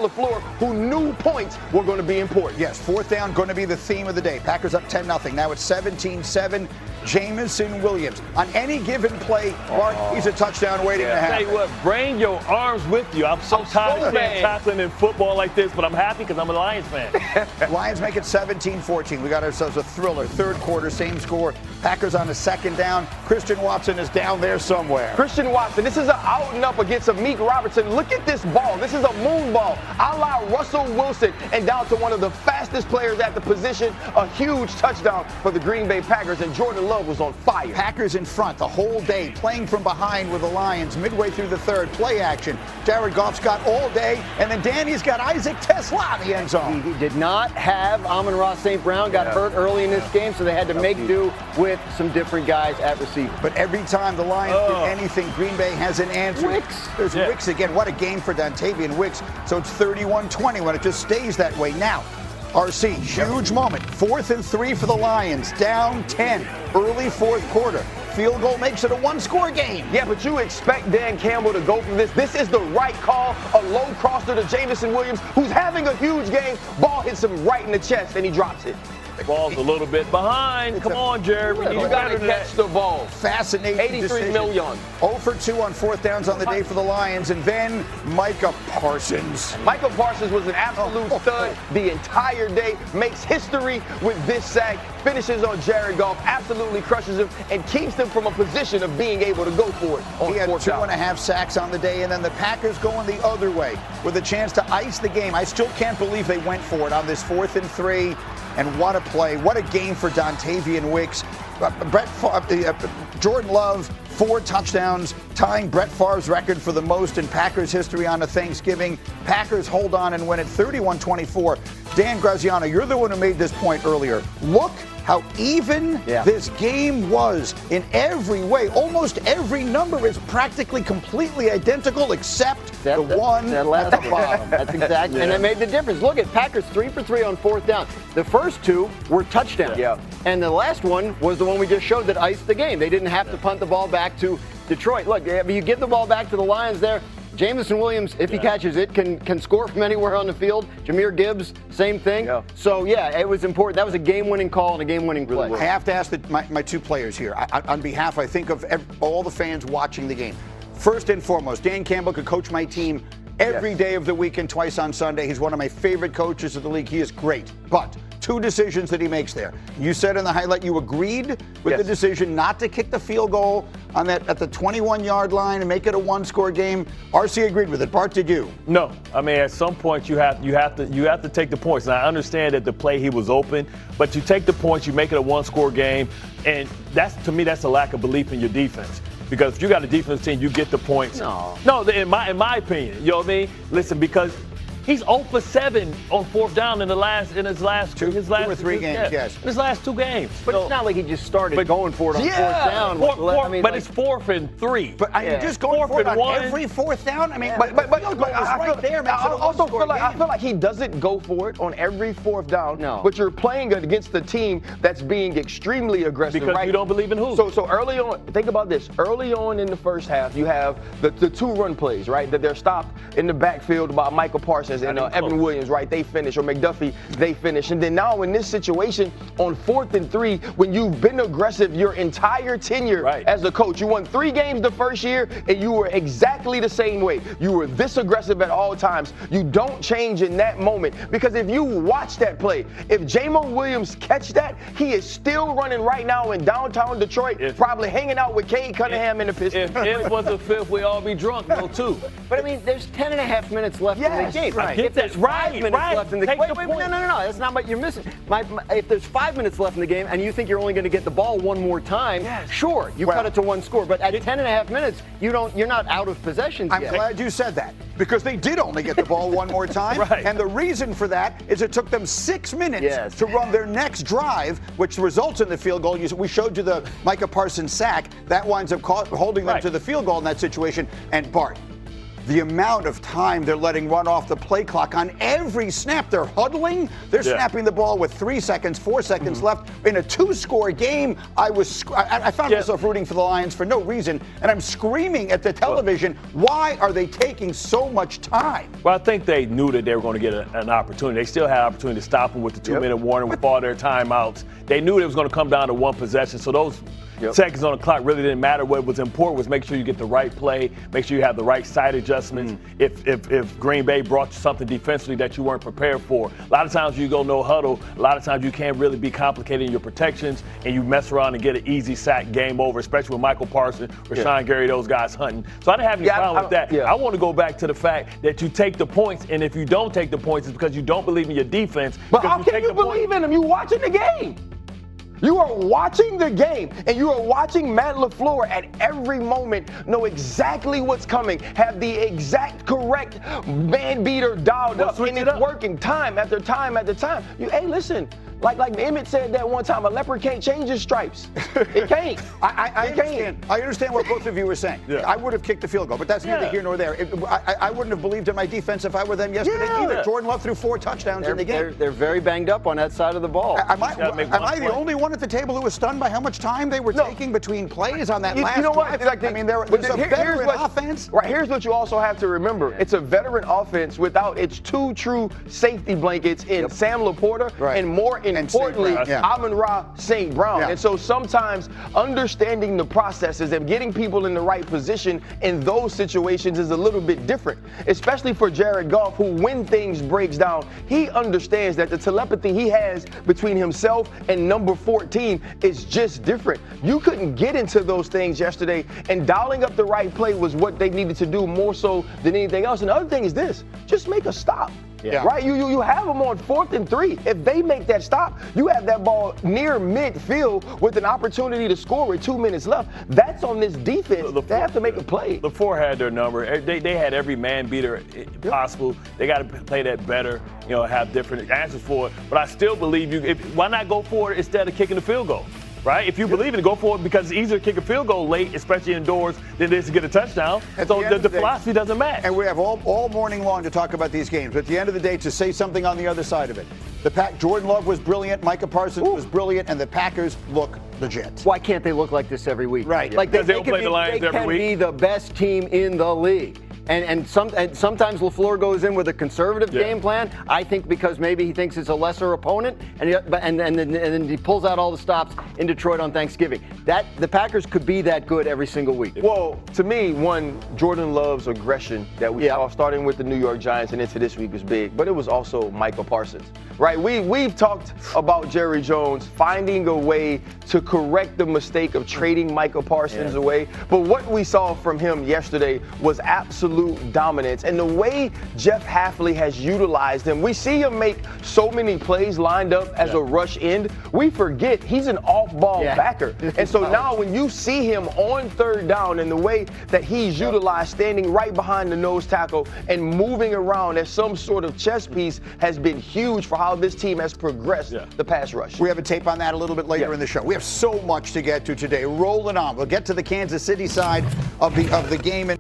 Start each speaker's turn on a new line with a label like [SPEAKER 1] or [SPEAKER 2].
[SPEAKER 1] LaFleur, who knew points were going to be important.
[SPEAKER 2] Yes, fourth down going to be the theme of the day. Packers up 10-0. Now it's 17-7. Jameson Williams. On any given play, Mark, he's a touchdown waiting to happen.
[SPEAKER 3] Tell you what, bring your arms with you. I'm so tired of seeing tackling in football like this, but I'm happy because I'm a Lions fan.
[SPEAKER 2] Lions make it 17-14. We got ourselves a thriller. Third quarter, same score. Packers on a second down. Christian Watson is down there somewhere.
[SPEAKER 1] Christian Watson, this is an out and up against Amik Robertson. Look at this ball. This is a moon ball. A la Russell Wilson, and down to one of the fastest players at the position. A huge touchdown for the Green Bay Packers, and Jordan Love was on fire.
[SPEAKER 2] Packers in front the whole day, playing from behind with the Lions. Midway through the third, play action. Jared Goff's got all day, and then Danny's got Isaac Tesla in the end zone.
[SPEAKER 4] He did not have Amon-Ra St. Brown, got hurt early in this game, so they had to make do with some different guys at receiver.
[SPEAKER 2] But every time the Lions do anything, Green Bay has an answer.
[SPEAKER 4] Wicks.
[SPEAKER 2] There's Wicks again. What a game for Dontavian Wicks. So it's 31-20 when it just stays that way. Now, RC, huge moment. 4th and 3 for the Lions. Down 10. Early fourth quarter. Field goal makes it a one-score game.
[SPEAKER 1] Yeah, but you expect Dan Campbell to go for this. This is the right call. A low crosser to Jameson Williams, who's having a huge game. Ball hits him right in the chest, and he drops it.
[SPEAKER 3] The ball's a little bit behind. Come on, Jared. We need
[SPEAKER 1] You
[SPEAKER 3] to
[SPEAKER 1] got to catch the ball.
[SPEAKER 2] Fascinating
[SPEAKER 1] 83
[SPEAKER 2] decision.
[SPEAKER 1] million.
[SPEAKER 2] 0 for 2 on fourth downs on the day for the Lions. And then Micah Parsons.
[SPEAKER 1] Michael Parsons was an absolute stud the entire day. Makes history with this sack. Finishes on Jared Goff. Absolutely crushes him and keeps him from a position of being able to go for it on
[SPEAKER 2] He had
[SPEAKER 1] fourth down.
[SPEAKER 2] 2.5 sacks on the day, and then the Packers going the other way with a chance to ice the game. I still can't believe they went for it on this 4th and 3. And what a play. What a game for Dontavian Wicks. Jordan Love, 4 touchdowns, tying Brett Favre's record for the most in Packers history on a Thanksgiving. Packers hold on and win it 31-24. Dan Graziano, you're the one who made this point earlier. Look how even this game was in every way. Almost every number is practically completely identical except the one at the bottom.
[SPEAKER 4] That's exactly, and that made the difference. Look at Packers 3 for 3 on fourth down. The first 2 were touchdowns. And the last one was the one we just showed that iced the game. They didn't have to punt the ball back to Detroit. Look, you give the ball back to the Lions there. Jameson Williams, if he catches it, can score from anywhere on the field. Jahmyr Gibbs, same thing. So, it was important. That was a game-winning call and a game-winning play.
[SPEAKER 2] I have to ask my 2 players here. On behalf, I think, of all the fans watching the game. First and foremost, Dan Campbell could coach my team every day of the week and twice on Sunday. He's one of my favorite coaches of the league. He is great. But 2 decisions that he makes there. You said in the highlight you agreed with the decision not to kick the field goal on that at the 21-yard line and make it a one-score game. RC agreed with it. Bart, did you?
[SPEAKER 3] No. I mean, at some point you have to take the points. And I understand that the play he was open, but you take the points, you make it a one-score game, and to me that's a lack of belief in your defense. Because if you got a defense team, you get the points. No, in my opinion, you know what I mean? Listen, because he's 0 for 7 on fourth down in his last 2 or 3
[SPEAKER 2] games. Yes,
[SPEAKER 3] his last 2 games.
[SPEAKER 4] But it's not like he just started going for it on fourth down.
[SPEAKER 3] But it's 4th and 3.
[SPEAKER 2] But you're just going for it on every fourth down. I mean, but
[SPEAKER 1] I feel like he doesn't go for it on every fourth down.
[SPEAKER 4] No.
[SPEAKER 1] But you're playing against the team that's being extremely aggressive.
[SPEAKER 3] Because you don't believe in who.
[SPEAKER 1] So early on, think about this. Early on in the first half, you have the 2 run plays, right? That they're stopped in the backfield by Michael Parsons and Evan Williams, right? They finish, or McDuffie, they finish. And then now in this situation, on 4th and 3, when you've been aggressive your entire tenure as a coach, you won 3 games the first year, and you were exactly the same way. You were this aggressive at all times. You don't change in that moment, because if you watch that play, if Jameson Williams catch that, he is still running right now in downtown Detroit, probably hanging out with Cade Cunningham in the Pistons.
[SPEAKER 3] If it was a fifth, we'd all be drunk, though, too.
[SPEAKER 4] But I mean, there's 10.5 minutes left in the game.
[SPEAKER 3] If there's 5 minutes
[SPEAKER 4] left in the game,
[SPEAKER 3] no,
[SPEAKER 4] that's not what you're missing. If there's 5 minutes left in the game and you think you're only going to get the ball one more time, sure, you cut it to 1 score. But at 10.5 minutes, you're not out of possessions
[SPEAKER 2] I'm
[SPEAKER 4] yet.
[SPEAKER 2] glad you said that, because they did only get the ball one more time. And the reason for that is it took them 6 minutes to run their next drive, which results in the field goal. We showed you the Micah Parsons sack. That winds up holding them to the field goal in that situation. And Bart, the amount of time they're letting run off the play clock on every snap. They're huddling. They're snapping the ball with 3 seconds, 4 seconds left. In a 2-score game, I found myself rooting for the Lions for no reason, and I'm screaming at the television, why are they taking so much time?
[SPEAKER 3] Well, I think they knew that they were going to get an opportunity. They still had an opportunity to stop them with the 2-minute warning with all their timeouts. They knew it was going to come down to one possession, so those seconds on the clock really didn't matter. What was important was make sure you get the right play, make sure you have the right side adjustments. If Green Bay brought you something defensively that you weren't prepared for, a lot of times you go no huddle, a lot of times you can't really be complicated in your protections, and you mess around and get an easy sack, game over, especially with Michael Parsons, Rashawn Gary, those guys hunting. So I didn't have any problem with that. I want to go back to the fact that you take the points, and if you don't take the points, it's because you don't believe in your defense.
[SPEAKER 1] But how can you believe in them? You're watching the game. You are watching the game, and you are watching Matt LaFleur at every moment know exactly what's coming, have the exact correct man beater dialed up, and it's working time after time after time. Hey, listen, like Emmett said that one time, a leopard can't change his stripes. It can't.
[SPEAKER 2] I understand what both of you were saying. I would have kicked the field goal, but that's neither here nor there. I wouldn't have believed in my defense if I were them yesterday either. Jordan Love threw 4 touchdowns in the game.
[SPEAKER 4] They're very banged up on that side of the ball.
[SPEAKER 2] Am I the only one at the table who was stunned by how much time they were taking between plays on that last
[SPEAKER 1] you know what?
[SPEAKER 2] drive? I mean, there's a veteran offense.
[SPEAKER 1] Right, here's what you also have to remember. It's a veteran offense without its 2 true safety blankets in Sam Laporta and more importantly, Amon-Ra St. Brown. And so sometimes understanding the processes and getting people in the right position in those situations is a little bit different, especially for Jared Goff, who when things breaks down, he understands that the telepathy he has between himself and number 14 is just different. You couldn't get into those things yesterday, and dialing up the right play was what they needed to do more so than anything else. And the other thing is this, just make a stop. Right? You have them on 4th and 3. If they make that stop, you have that ball near midfield with an opportunity to score with 2 minutes left. That's on this defense. They have to make a play.
[SPEAKER 3] LaFleur had their number. They had every man beater possible. They got to play that better, have different answers for it. But I still believe why not go for it instead of kicking the field goal? Right? If you believe in it, go for it because it's easier to kick a field goal late, especially indoors, than it is to get a touchdown. So the philosophy doesn't match.
[SPEAKER 2] And we have all morning long to talk about these games. But at the end of the day, to say something on the other side of it. Jordan Love was brilliant, Micah Parsons was brilliant, and the Packers look legit.
[SPEAKER 4] Why can't they look like this every week?
[SPEAKER 2] Right.
[SPEAKER 4] Like
[SPEAKER 3] they don't play the Lions every week.
[SPEAKER 4] They can be the best team in the league. And sometimes LaFleur goes in with a conservative game plan. I think because maybe he thinks it's a lesser opponent, and then he pulls out all the stops in Detroit on Thanksgiving. The Packers could be that good every single week.
[SPEAKER 1] Well, to me, Jordan Love's aggression that we saw starting with the New York Giants and into this week was big, but it was also Michael Parsons. Right? We've talked about Jerry Jones finding a way to correct the mistake of trading Michael Parsons away, but what we saw from him yesterday was absolute dominance. And the way Jeff Hafley has utilized him, we see him make so many plays lined up as a rush end. We forget he's an off-ball backer. And so now when you see him on 3rd down and the way that he's utilized standing right behind the nose tackle and moving around as some sort of chess piece has been huge for how this team has progressed the pass rush.
[SPEAKER 2] We have a tape on that a little bit later in the show. We have so much to get to today. Rolling on. We'll get to the Kansas City side of the game.